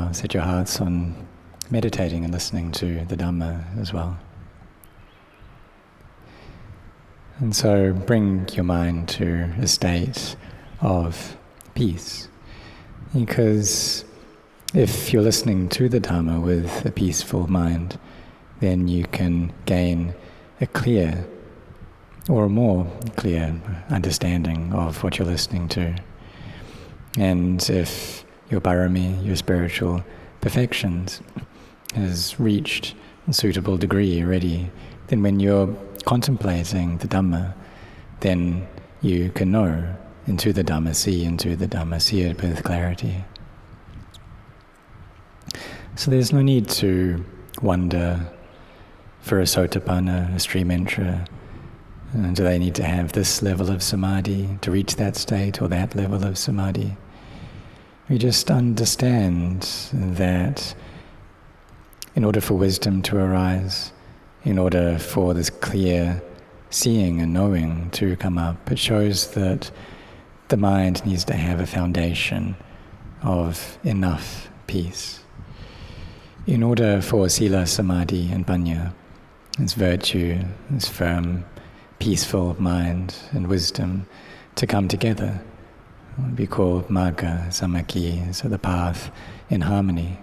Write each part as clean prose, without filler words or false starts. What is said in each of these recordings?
now set your hearts on meditating and listening to the Dhamma as well. And so bring your mind to a state of peace, because if you're listening to the Dhamma with a peaceful mind, then you can gain a clear or a more clear understanding of what you're listening to. And if your parami, your spiritual perfections, has reached a suitable degree already, then when you're contemplating the Dhamma, then you can know into the Dhamma, see into the Dhamma, see it with clarity. So there's no need to wonder for a sotapanna, a stream enterer, do they need to have this level of samadhi to reach that state or that level of samadhi? We just understand that in order for wisdom to arise, in order for this clear seeing and knowing to come up, it shows that the mind needs to have a foundation of enough peace. In order for sila, samadhi and panya, this virtue, this firm, peaceful mind and wisdom to come together, it would be called magga, samakhi, so the path in harmony.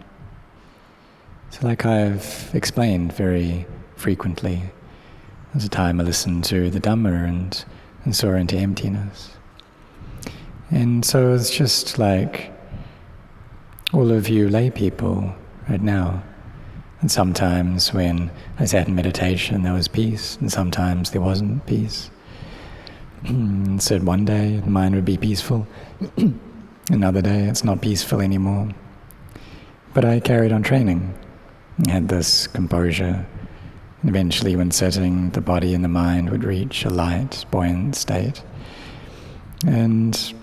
So like I've explained very frequently, there was a time I listened to the Dhamma and saw into emptiness. And so it's just like all of you lay people right now. And sometimes when I sat in meditation there was peace, and sometimes there wasn't peace. And said one day the mind would be peaceful, another day it's not peaceful anymore. But I carried on training, had this composure, and eventually when sitting the body and the mind would reach a light, buoyant state. And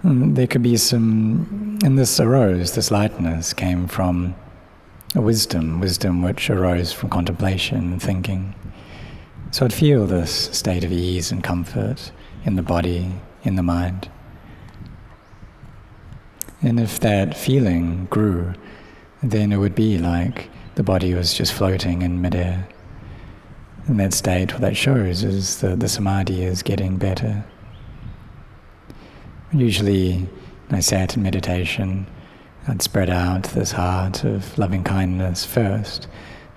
there could be some, and this arose, this lightness came from a wisdom which arose from contemplation and thinking. So I'd feel this state of ease and comfort in the body, in the mind. And if that feeling grew, then it would be like the body was just floating in midair. And that state, what that shows is that the samadhi is getting better. Usually, when I sat in meditation, I'd spread out this heart of loving kindness first,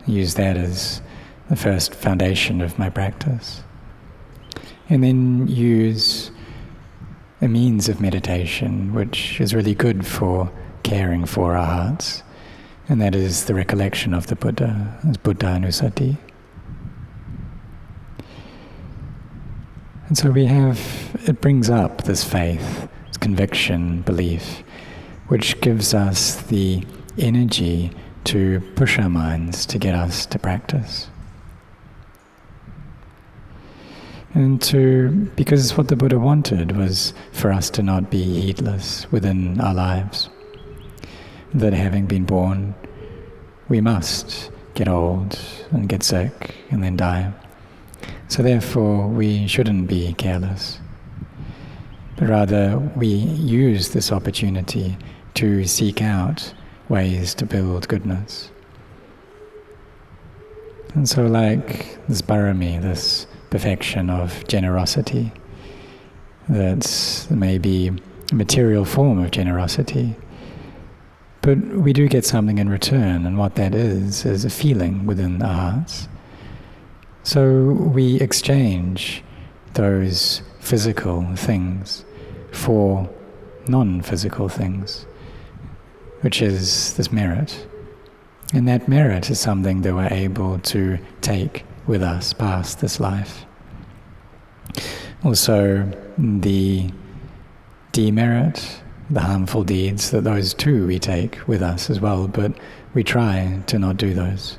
use that as the first foundation of my practice, and then use a means of meditation which is really good for caring for our hearts, and that is the recollection of the Buddha, as Buddha Anusati. And so it brings up this faith, this conviction, belief, which gives us the energy to push our minds, to get us to practice. And because what the Buddha wanted was for us to not be heedless within our lives. That having been born, we must get old and get sick and then die. So therefore we shouldn't be careless, but rather we use this opportunity to seek out ways to build goodness. And so like this parami, this perfection of generosity, that may be a material form of generosity, but we do get something in return, and what that is a feeling within our hearts. So we exchange those physical things for non-physical things, which is this merit. And that merit is something that we're able to take with us past this life. Also, the demerit, the harmful deeds, that those too we take with us as well, but we try to not do those.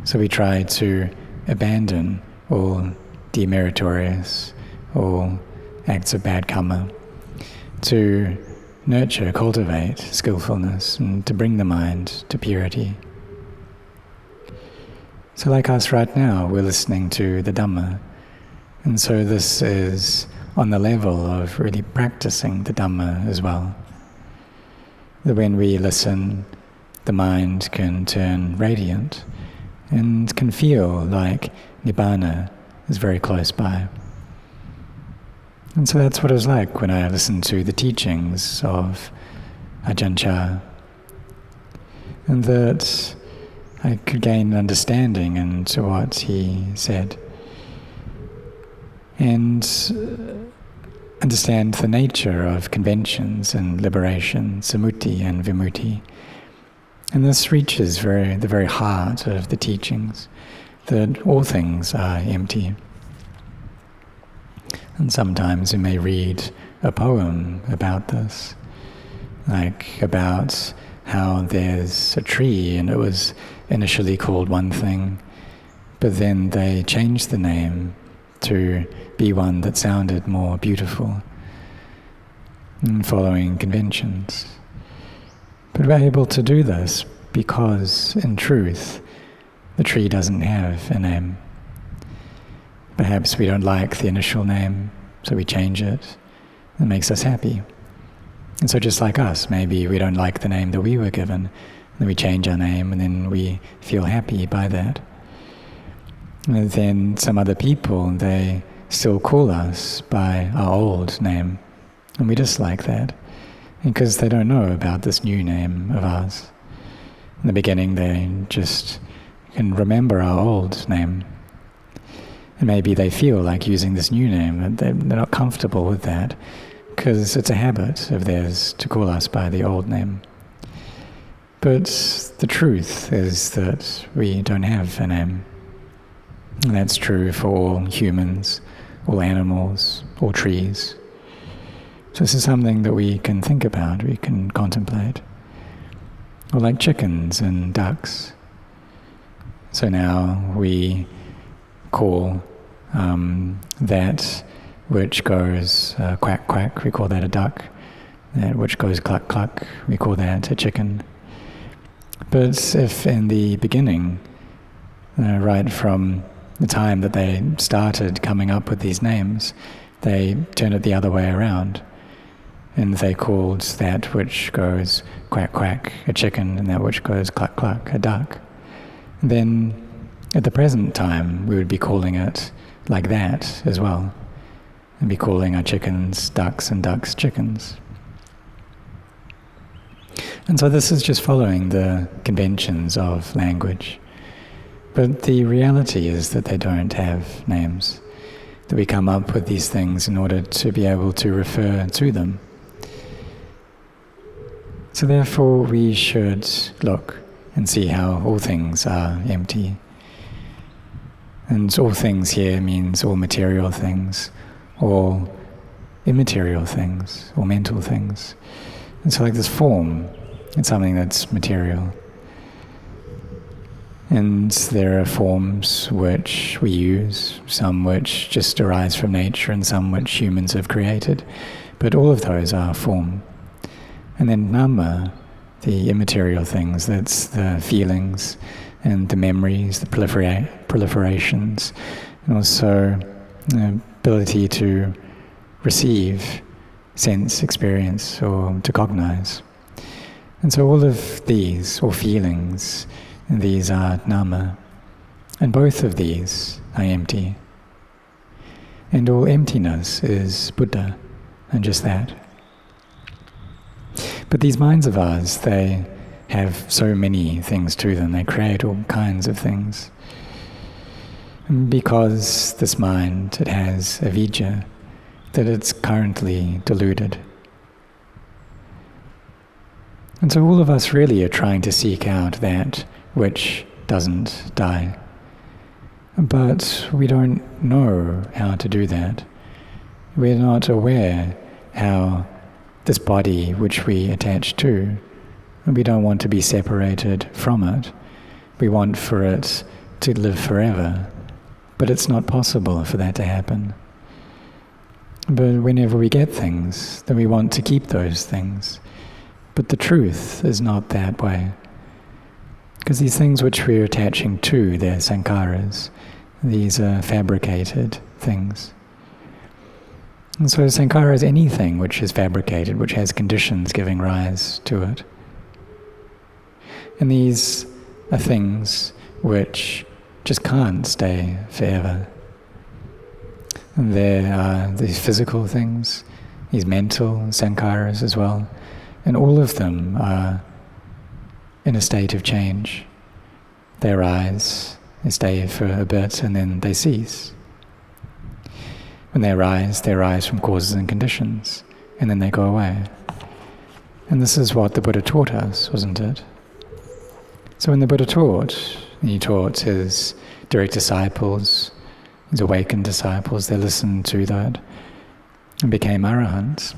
So we try to abandon all demeritorious, all acts of bad karma, to nurture, cultivate skillfulness, and to bring the mind to purity. So like us right now, we're listening to the Dhamma, and so this is on the level of really practicing the Dhamma as well. that when we listen, the mind can turn radiant and can feel like Nibbana is very close by. And so that's what it was like when I listened to the teachings of Ajahn Chah, and that I could gain understanding into what he said and understand the nature of conventions and liberation, samuti and vimutti. And this reaches the very heart of the teachings, that all things are empty. And sometimes you may read a poem about this, like about how there's a tree and it was initially called one thing, but then they changed the name to be one that sounded more beautiful, and following conventions. But we're able to do this because, in truth, the tree doesn't have a name. Perhaps we don't like the initial name, so we change it. It makes us happy. And so just like us, maybe we don't like the name that we were given, then we change our name and then we feel happy by that. And then some other people, they still call us by our old name, and we dislike that because they don't know about this new name of ours. In the beginning, they just can remember our old name, and maybe they feel like using this new name, and they're not comfortable with that because it's a habit of theirs to call us by the old name. But the truth is that we don't have a name. And that's true for all humans, all animals, all trees. So this is something that we can think about, we can contemplate. Or like chickens and ducks. So now we call that which goes quack quack, we call that a duck. That which goes cluck cluck, we call that a chicken. But if in the beginning, right from the time that they started coming up with these names, they turned it the other way around, and they called that which goes quack quack a chicken, and that which goes cluck cluck a duck. And then at the present time, we would be calling it like that as well, and be calling our chickens ducks and ducks chickens. And so this is just following the conventions of language. But the reality is that they don't have names, that we come up with these things in order to be able to refer to them. So therefore we should look and see how all things are empty. And all things here means all material things, all immaterial things, all mental things. And so like this form, it's something that's material. And there are forms which we use, some which just arise from nature and some which humans have created. But all of those are form. And then Dhamma, the immaterial things, that's the feelings and the memories, the proliferations, and also the ability to receive sense experience or to cognize. And so all of these, or feelings, these are Dhamma, and both of these are empty. And all emptiness is Buddha, and just that. But these minds of ours, they have so many things to them, they create all kinds of things. And because this mind, it has avijja, that it's currently deluded. And so all of us really are trying to seek out that which doesn't die. But we don't know how to do that. We're not aware how this body which we attach to, we don't want to be separated from it. We want for it to live forever. But it's not possible for that to happen. But whenever we get things, then we want to keep those things. But the truth is not that way. Because these things which we're attaching to, they're sankharas. These are fabricated things. And so sankhara is anything which is fabricated, which has conditions giving rise to it. And these are things which just can't stay forever. And there are these physical things, these mental sankharas as well, and all of them are in a state of change. They arise, they stay for a bit, and then they cease. When they arise from causes and conditions, and then they go away. And this is what the Buddha taught us, wasn't it? So when the Buddha taught, he taught his direct disciples, his awakened disciples, they listened to that and became arahants.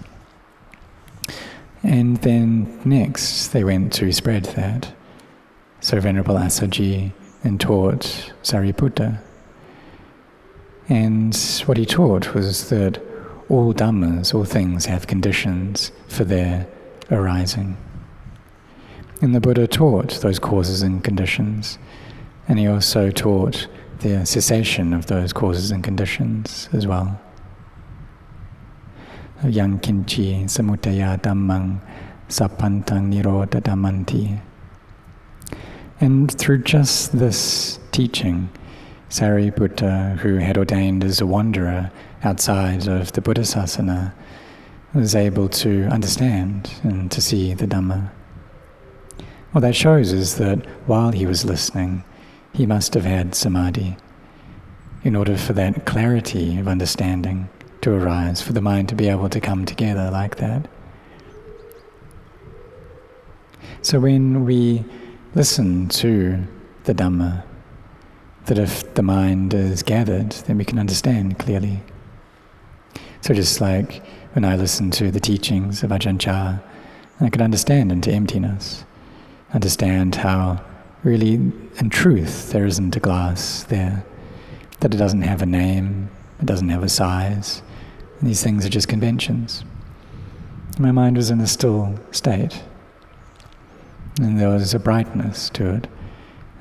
And then next they went to spread that. So Venerable Asaji then taught Sariputta. And what he taught was that all dhammas, all things have conditions for their arising. And the Buddha taught those causes and conditions, and he also taught the cessation of those causes and conditions as well. Yang kinchi samudaya dhammang sappantang nirodha dhammanti. And through just this teaching, Sariputta, who had ordained as a wanderer outside of the Buddha sasana, was able to understand and to see the Dhamma. What that shows is that while he was listening, he must have had samadhi in order for that clarity of understanding to arise, for the mind to be able to come together like that. So when we listen to the Dhamma, that if the mind is gathered, then we can understand clearly. So just like when I listen to the teachings of Ajahn Chah, I could understand into emptiness, understand how really, in truth, there isn't a glass there, that it doesn't have a name, it doesn't have a size, and these things are just conventions. My mind was in a still state, and there was a brightness to it,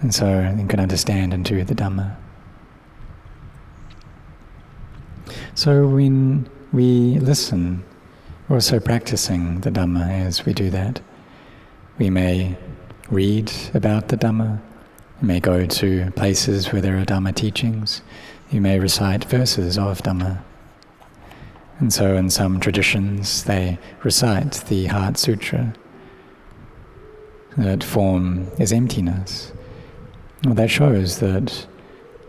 and so I could understand into the Dhamma. So when we listen, we're also practicing the Dhamma as we do that. We may read about the Dhamma, we may go to places where there are Dhamma teachings, you may recite verses of Dhamma. And so in some traditions they recite the Heart Sutra, that form is emptiness. Well, that shows that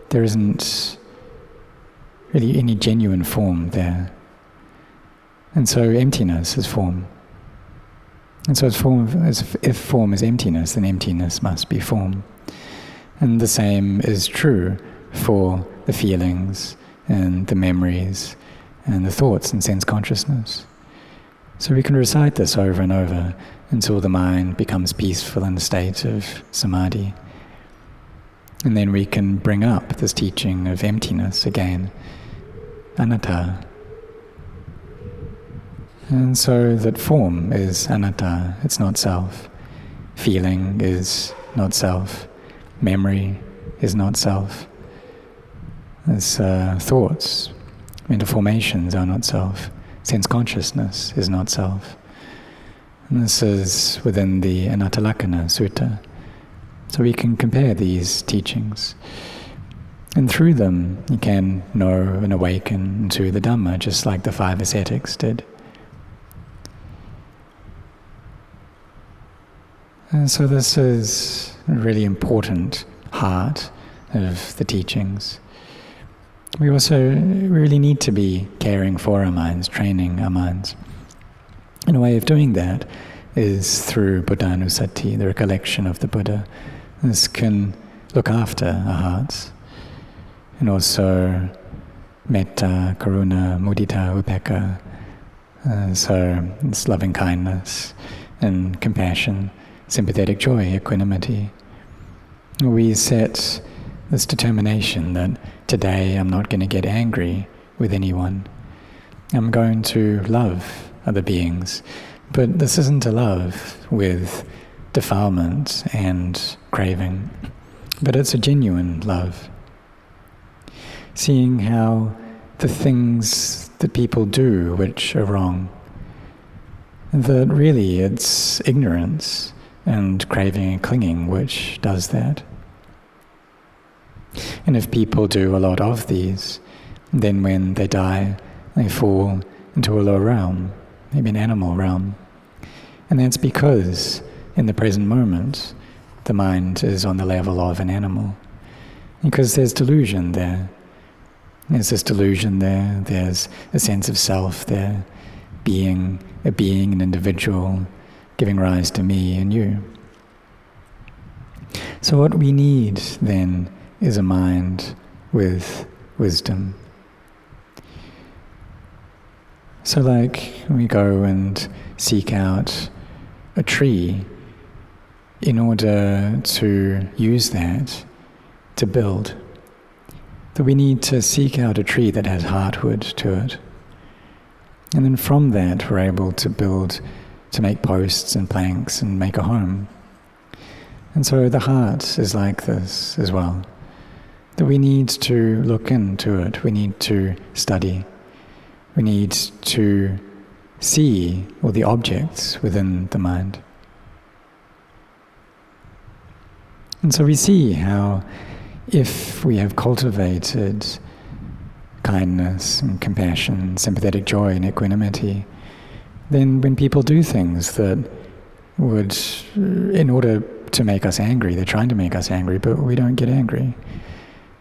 there isn't really any genuine form there. And so emptiness is form. And so if form is emptiness, then emptiness must be form. And the same is true for the feelings and the memories and the thoughts and sense consciousness. So we can recite this over and over until the mind becomes peaceful in a state of samadhi. And then we can bring up this teaching of emptiness again, anatta. And so that form is anatta, it's not self. Feeling is not self. Memory is not self. As thoughts, mental formations are not self. Sense consciousness is not self. And this is within the Anatta Lakkhana Sutta. So we can compare these teachings. And through them, you can know and awaken to the Dhamma, just like the 5 ascetics did. And so this is a really important heart of the teachings. We also really need to be caring for our minds, training our minds. And a way of doing that is through Buddhanusati, the recollection of the Buddha. This can look after our hearts. And also metta, karuna, mudita, upekkha. So it's loving kindness and compassion, sympathetic joy, equanimity. We set this determination that today I'm not going to get angry with anyone. I'm going to love other beings. But this isn't a love with defilement and craving, but it's a genuine love. Seeing how the things that people do which are wrong, that really it's ignorance and craving and clinging which does that. And if people do a lot of these, then when they die, they fall into a lower realm, maybe an animal realm. And that's because in the present moment, the mind is on the level of an animal. Because there's delusion there. There's this delusion there, there's a sense of self there, being, an individual, giving rise to me and you. So what we need then is a mind with wisdom. So like we go and seek out a tree in order to use that to build, that we need to seek out a tree that has heartwood to it. And then from that we're able to build, to make posts and planks and make a home. And so the heart is like this as well, that we need to look into it, we need to study, we need to see all the objects within the mind. And so we see how if we have cultivated kindness and compassion, sympathetic joy and equanimity, then when people do things that would, in order to make us angry, they're trying to make us angry, but we don't get angry.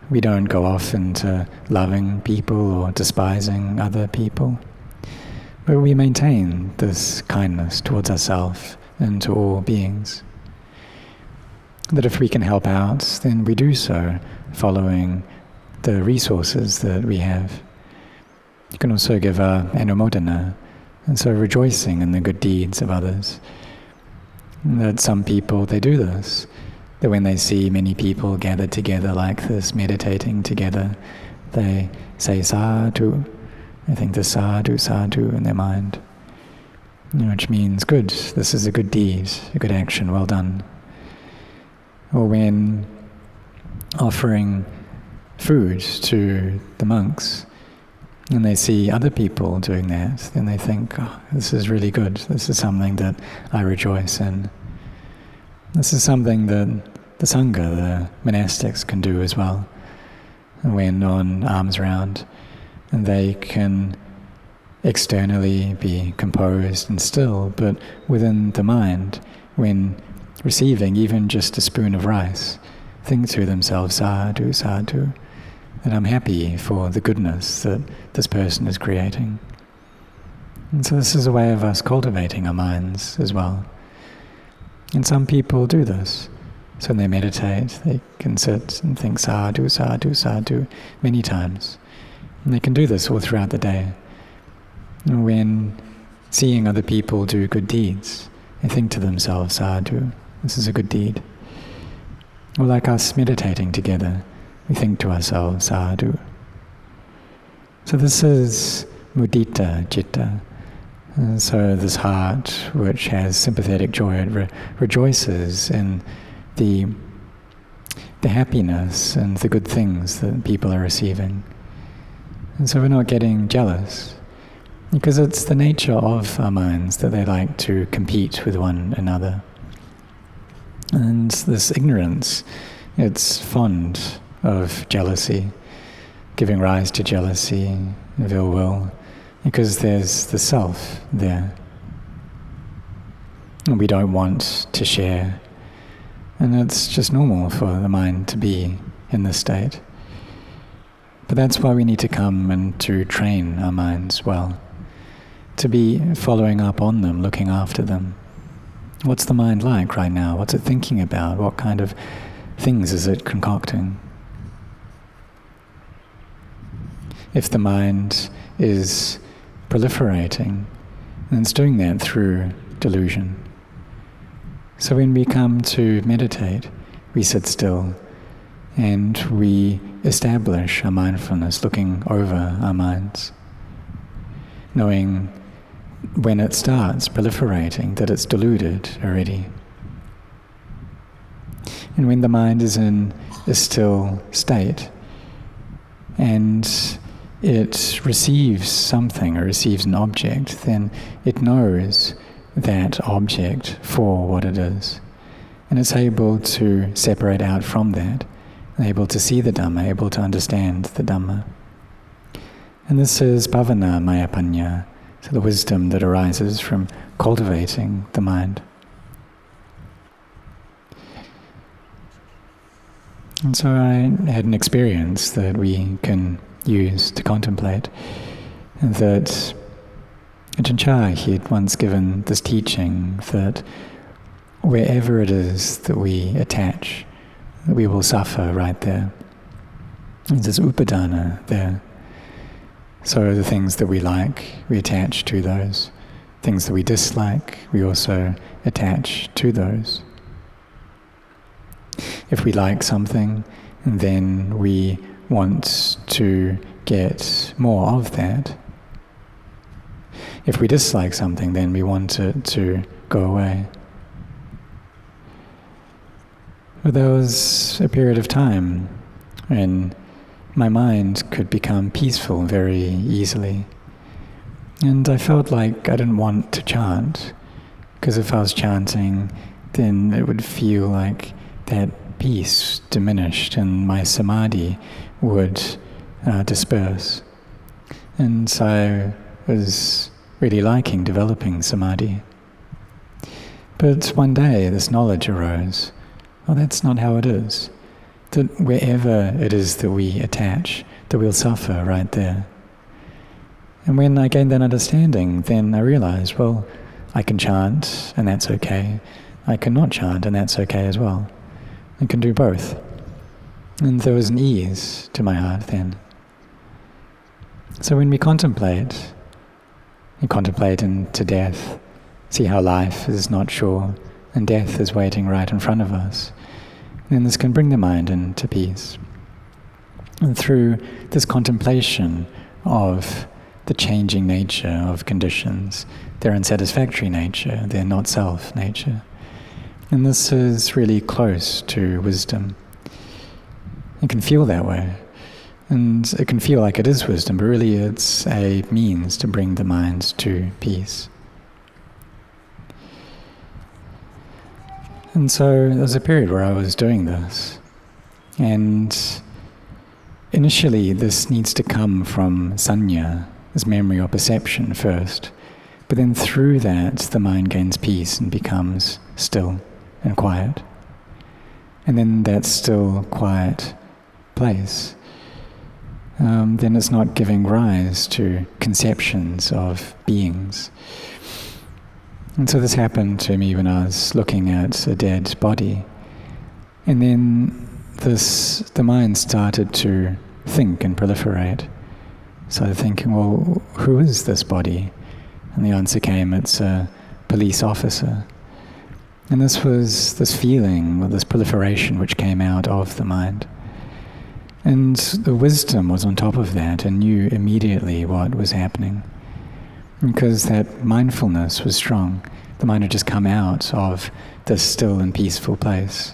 We don't go off into loving people or despising other people, but we maintain this kindness towards ourselves and to all beings. That if we can help out, then we do so, following the resources that we have. You can also give anumodana, and so rejoicing in the good deeds of others. And that some people, they do this, that when they see many people gathered together like this, meditating together, they say sadhu. They think the sadhu, sadhu in their mind, which means good, this is a good deed, a good action, well done. Or when offering food to the monks, and they see other people doing that, then they think, oh, this is really good, this is something that I rejoice in. This is something that the Sangha, the monastics, can do as well, when on alms round, and they can externally be composed and still, but within the mind, when receiving even just a spoon of rice, think to themselves, sadhu, sadhu, that I'm happy for the goodness that this person is creating. And so this is a way of us cultivating our minds as well. And some people do this. So when they meditate, they can sit and think sadhu, sadhu, sadhu many times. And they can do this all throughout the day. And when seeing other people do good deeds, they think to themselves, sadhu, this is a good deed. Or like us meditating together, we think to ourselves, sadhu. So this is mudita citta. And so this heart, which has sympathetic joy, it rejoices in the happiness and the good things that people are receiving. And so we're not getting jealous, because it's the nature of our minds that they like to compete with one another. And this ignorance, it's fond of jealousy, giving rise to jealousy, of ill will, because there's the self there. And we don't want to share. And it's just normal for the mind to be in this state. But that's why we need to come and to train our minds well, to be following up on them, looking after them. What's the mind like right now? What's it thinking about? What kind of things is it concocting? If the mind is proliferating, then it's doing that through delusion. So when we come to meditate, we sit still and we establish our mindfulness, looking over our minds, knowing when it starts proliferating that it's deluded already. And when the mind is in a still state and it receives something or receives an object, then it knows that object for what it is. And it's able to separate out from that, able to see the Dhamma, able to understand the Dhamma. And this is bhavana maya panya, so the wisdom that arises from cultivating the mind. And so I had an experience that we can use to contemplate, and that Ajahn Chah, he had once given this teaching that wherever it is that we attach, that we will suffer right there. There's this upadana there. So the things that we like, we attach to those. Things that we dislike, we also attach to those. If we like something, then we want to get more of that. If we dislike something, then we want it to go away. But there was a period of time when my mind could become peaceful very easily. And I felt like I didn't want to chant, because if I was chanting, then it would feel like that peace diminished and my samadhi would disperse. And so I was really liking developing samadhi. But one day this knowledge arose. Well, that's not how it is. That wherever it is that we attach, that we'll suffer right there. And when I gained that understanding, then I realized, well, I can chant and that's okay. I cannot chant and that's okay as well. I can do both. And there was an ease to my heart then. So when we contemplate into death, see how life is not sure and death is waiting right in front of us, then this can bring the mind into peace. And through this contemplation of the changing nature of conditions, their unsatisfactory nature, their not-self nature. And this is really close to wisdom. It can feel that way. And it can feel like it is wisdom, but really it's a means to bring the mind to peace. And so there was a period where I was doing this. And initially this needs to come from sanya, this memory or perception first. But then through that, the mind gains peace and becomes still and quiet. And then that still, quiet place, then it's not giving rise to conceptions of beings. And so this happened to me when I was looking at a dead body. And then the mind started to think and proliferate. Started thinking, well, who is this body? And the answer came, it's a police officer. And this was this feeling, or this proliferation which came out of the mind. And the wisdom was on top of that and knew immediately what was happening. Because that mindfulness was strong. The mind had just come out of this still and peaceful place.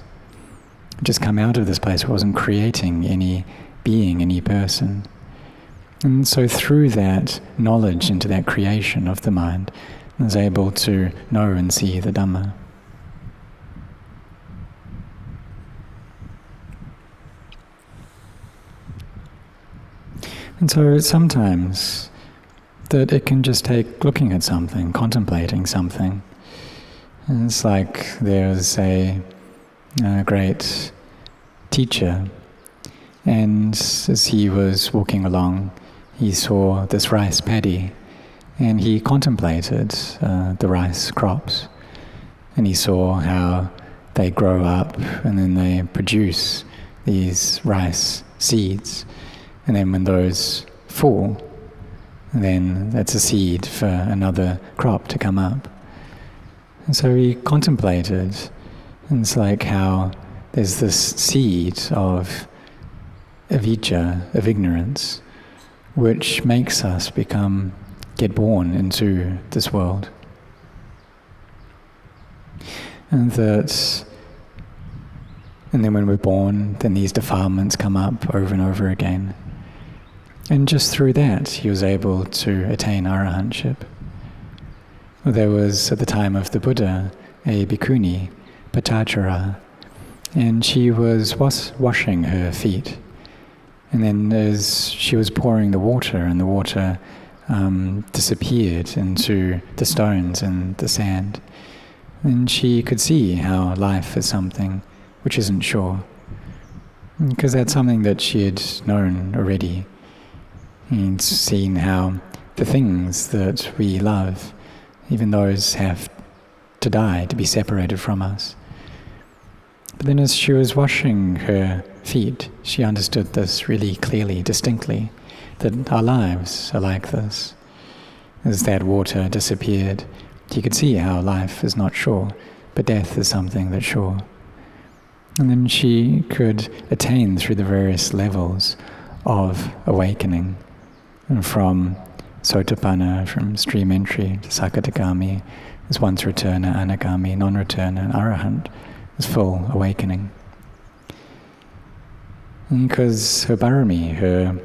Just come out of this place, it wasn't creating any being, any person. And so through that knowledge into that creation of the mind, I was able to know and see the Dhamma. And so sometimes that it can just take looking at something, contemplating something. And it's like there's a great teacher, and as he was walking along, he saw this rice paddy, and he contemplated the rice crops, and he saw how they grow up and then they produce these rice seeds, and then when those fall, then that's a seed for another crop to come up. And so he contemplated, and it's like how there's this seed of avijja, of ignorance, which makes us get born into this world. And then when we're born, then these defilements come up over and over again. And just through that, he was able to attain arahantship. There was, at the time of the Buddha, a bhikkhuni Patachara, and she was washing her feet. And then as she was pouring the water, and the water disappeared into the stones and the sand, then she could see how life is something which isn't sure. Because that's something that she had known already. And seen how the things that we love, even those have to die, to be separated from us. But then as she was washing her feet, she understood this really clearly, distinctly, that our lives are like this. As that water disappeared, she could see how life is not sure, but death is something that's sure. And then she could attain through the various levels of awakening, and from Sotapanna, from stream entry, to Sakadagami, as once returner, Anagami, non-returner, and Arahant, as full awakening. And because her Bharami, her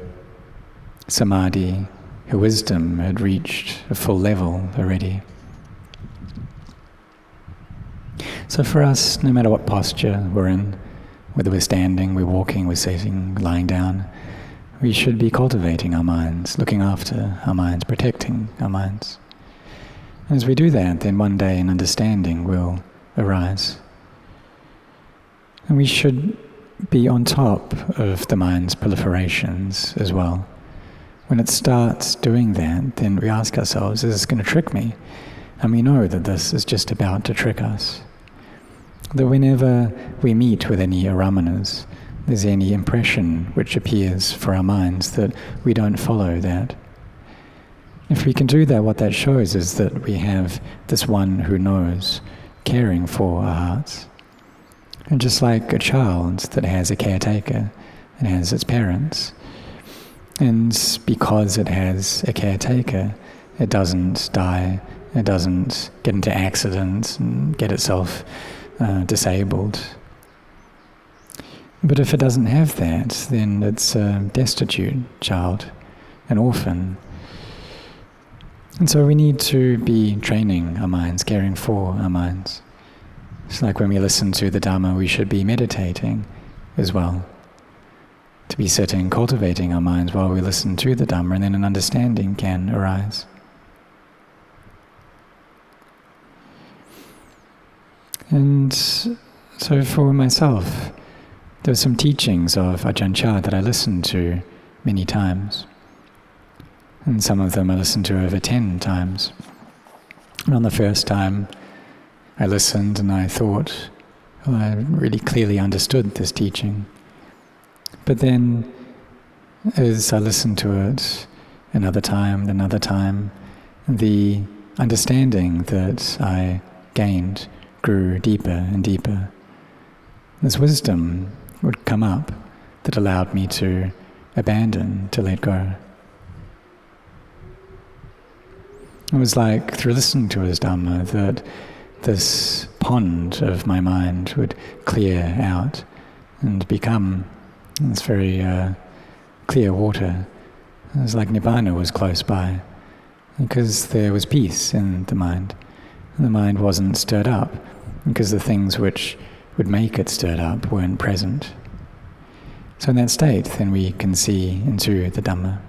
Samadhi, her wisdom had reached a full level already. So for us, no matter what posture we're in, whether we're standing, we're walking, we're sitting, lying down, we should be cultivating our minds, looking after our minds, protecting our minds. And as we do that, then one day an understanding will arise. And we should be on top of the mind's proliferations as well. When it starts doing that, then we ask ourselves, is this going to trick me? And we know that this is just about to trick us. That whenever we meet with any aramanas, there's any impression which appears for our minds, that we don't follow that. If we can do that, what that shows is that we have this one who knows, caring for our hearts. And just like a child that has a caretaker, it has its parents. And because it has a caretaker, it doesn't die, it doesn't get into accidents and get itself disabled. But if it doesn't have that, then it's a destitute child, an orphan. And so we need to be training our minds, caring for our minds. It's like when we listen to the Dhamma, we should be meditating as well. To be sitting, cultivating our minds while we listen to the Dhamma, and then an understanding can arise. And so for myself, there were some teachings of Ajahn Chah that I listened to many times. And some of them I listened to over 10 times. And on the first time, I listened and I thought, well, I really clearly understood this teaching. But then, as I listened to it another time, the understanding that I gained grew deeper and deeper. This wisdom would come up that allowed me to abandon, to let go. It was like through listening to his Dhamma that this pond of my mind would clear out and become this very clear water. It was like Nibbana was close by, because there was peace in the mind. And the mind wasn't stirred up, because the things which would make it stirred up weren't present. So in that state, then we can see into the Dhamma.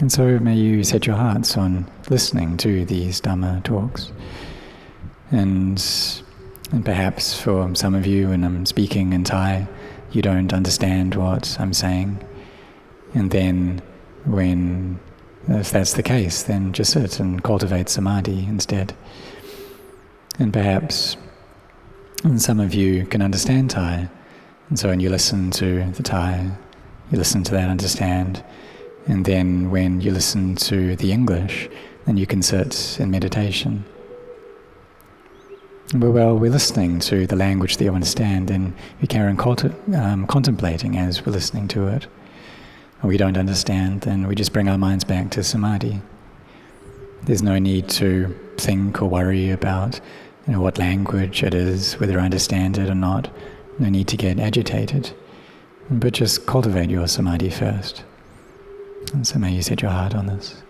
And so may you set your hearts on listening to these Dhamma talks. And perhaps for some of you, when I'm speaking in Thai, you don't understand what I'm saying. And then if that's the case, then just sit and cultivate samadhi instead. And perhaps some of you can understand Thai. And so when you listen to the Thai, you listen to that, understand. And then when you listen to the English, then you can sit in meditation. But while we're listening to the language that you understand, then we carry on contemplating as we're listening to it. And we don't understand, then we just bring our minds back to samadhi. There's no need to think or worry about what language it is, whether I understand it or not. No need to get agitated. But just cultivate your samadhi first. And so may you set your heart on this.